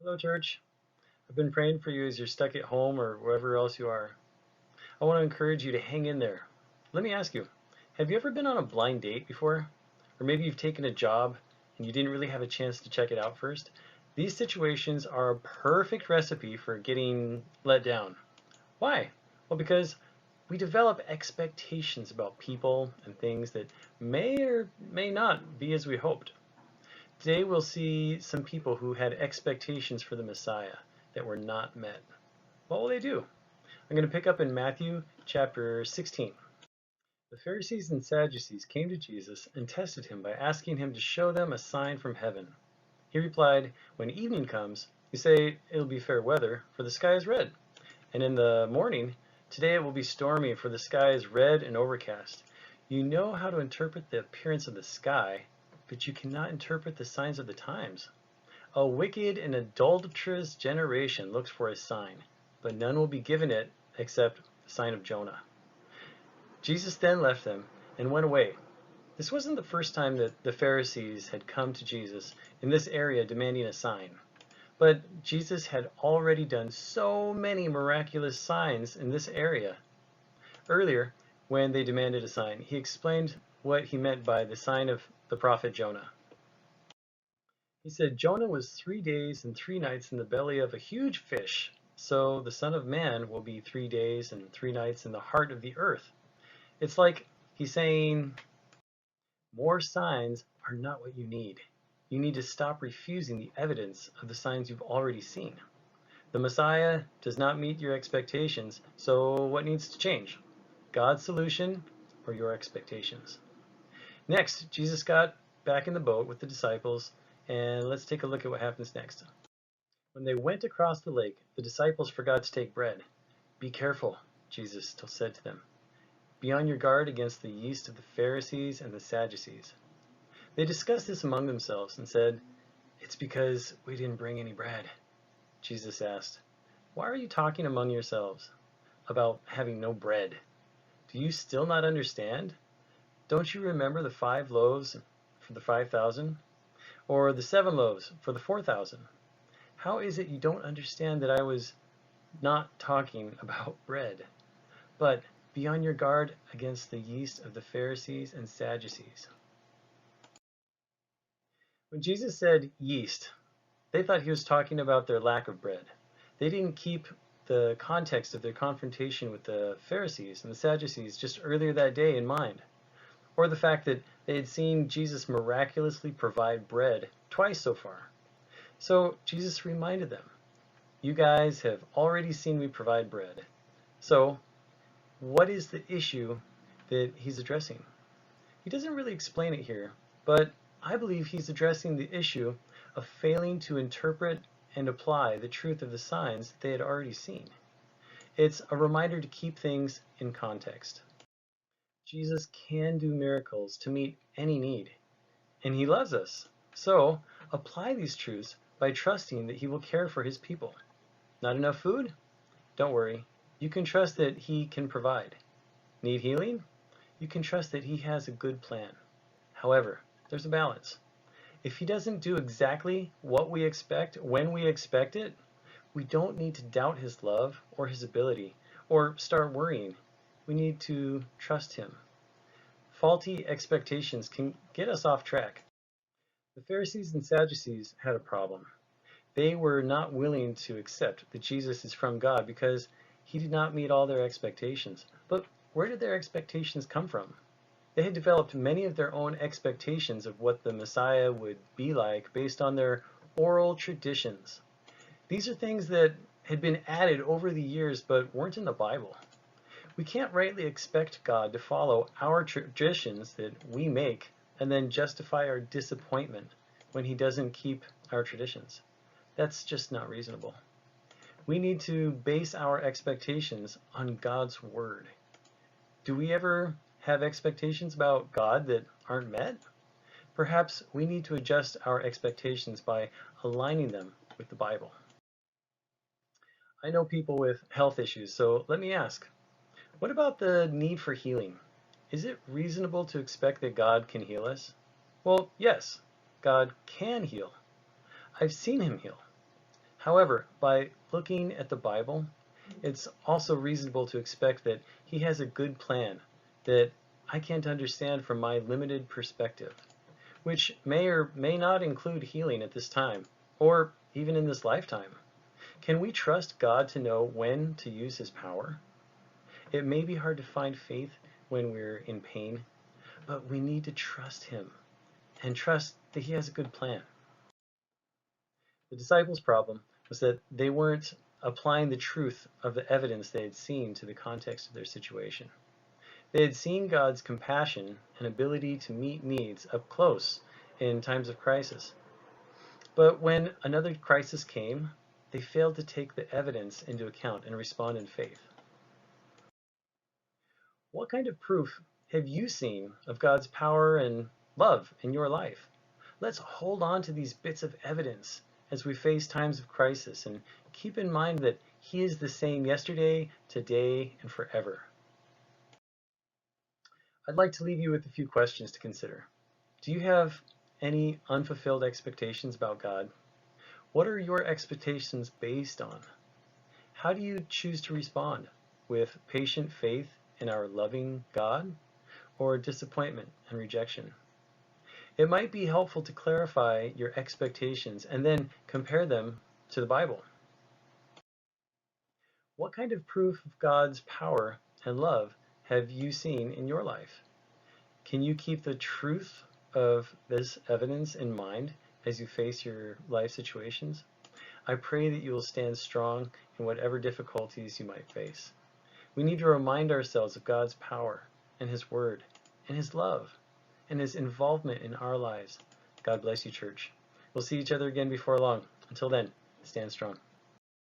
Hello, church. I've been praying for you as you're stuck at home or wherever else you are. I want to encourage you to hang in there. Let me ask you, have you ever been on a blind date before? Or maybe you've taken a job and you didn't really have a chance to check it out first? These situations are a perfect recipe for getting let down. Why? Well, because we develop expectations about people and things that may or may not be as we hoped. Today we'll see some people who had expectations for the Messiah that were not met. What will they do? I'm going to pick up in Matthew chapter 16. The Pharisees and Sadducees came to Jesus and tested him by asking him to show them a sign from heaven. He replied, "When evening comes, you say it'll be fair weather, for the sky is red. And in the morning, today it will be stormy, for the sky is red and overcast. You know how to interpret the appearance of the sky, but you cannot interpret the signs of the times. A wicked and adulterous generation looks for a sign, but none will be given it except the sign of Jonah." Jesus then left them and went away. This wasn't the first time that the Pharisees had come to Jesus in this area demanding a sign. But Jesus had already done so many miraculous signs in this area. Earlier, when they demanded a sign, he explained what he meant by the sign of the prophet Jonah. He said, "Jonah was 3 days and 3 nights in the belly of a huge fish. So the Son of Man will be 3 days and 3 nights in the heart of the earth." It's like he's saying, more signs are not what you need. You need to stop refusing the evidence of the signs you've already seen. The Messiah does not meet your expectations, so what needs to change? God's solution or your expectations? Next, Jesus got back in the boat with the disciples, and let's take a look at what happens next. When they went across the lake, the disciples forgot to take bread. "Be careful," Jesus said to them. "Be on your guard against the yeast of the Pharisees and the Sadducees." They discussed this among themselves and said, "It's because we didn't bring any bread." Jesus asked, "Why are you talking among yourselves about having no bread? Do you still not understand? Don't you remember the 5 loaves for the 5,000? Or the 7 loaves for the 4,000? How is it you don't understand that I was not talking about bread? But be on your guard against the yeast of the Pharisees and Sadducees." When Jesus said yeast, they thought he was talking about their lack of bread. They didn't keep the context of their confrontation with the Pharisees and the Sadducees just earlier that day in mind, or the fact that they had seen Jesus miraculously provide bread twice so far. So Jesus reminded them, "You guys have already seen me provide bread." So what is the issue that he's addressing? He doesn't really explain it here, but I believe he's addressing the issue of failing to interpret and apply the truth of the signs that they had already seen. It's a reminder to keep things in context. Jesus can do miracles to meet any need, and he loves us. So apply these truths by trusting that he will care for his people. Not enough food? Don't worry. You can trust that he can provide. Need healing? You can trust that he has a good plan. However, there's a balance. If he doesn't do exactly what we expect when we expect it, we don't need to doubt his love or his ability or start worrying. We need to trust him. Faulty expectations can get us off track. The Pharisees and Sadducees had a problem. They were not willing to accept that Jesus is from God because he did not meet all their expectations. But where did their expectations come from? They had developed many of their own expectations of what the Messiah would be like based on their oral traditions. These are things that had been added over the years but weren't in the Bible. We can't rightly expect God to follow our traditions that we make and then justify our disappointment when he doesn't keep our traditions. That's just not reasonable. We need to base our expectations on God's word. Do we ever have expectations about God that aren't met? Perhaps we need to adjust our expectations by aligning them with the Bible. I know people with health issues, so let me ask, what about the need for healing? Is it reasonable to expect that God can heal us? Well, yes, God can heal. I've seen him heal. However, by looking at the Bible, it's also reasonable to expect that He has a good plan that I can't understand from my limited perspective, which may or may not include healing at this time, or even in this lifetime. Can we trust God to know when to use His power? It may be hard to find faith when we're in pain, but we need to trust Him and trust that He has a good plan. The disciples' problem was that they weren't applying the truth of the evidence they had seen to the context of their situation. They had seen God's compassion and ability to meet needs up close in times of crisis. But when another crisis came, they failed to take the evidence into account and respond in faith. What kind of proof have you seen of God's power and love in your life? Let's hold on to these bits of evidence as we face times of crisis and keep in mind that He is the same yesterday, today, and forever. I'd like to leave you with a few questions to consider. Do you have any unfulfilled expectations about God? What are your expectations based on? How do you choose to respond? With patient faith in our loving God, or disappointment and rejection? It might be helpful to clarify your expectations and then compare them to the Bible. What kind of proof of God's power and love have you seen in your life? Can you keep the truth of this evidence in mind as you face your life situations? I pray that you will stand strong in whatever difficulties you might face. We need to remind ourselves of God's power and His Word and His love and His involvement in our lives. God bless you, church. We'll see each other again before long. Until then, stand strong.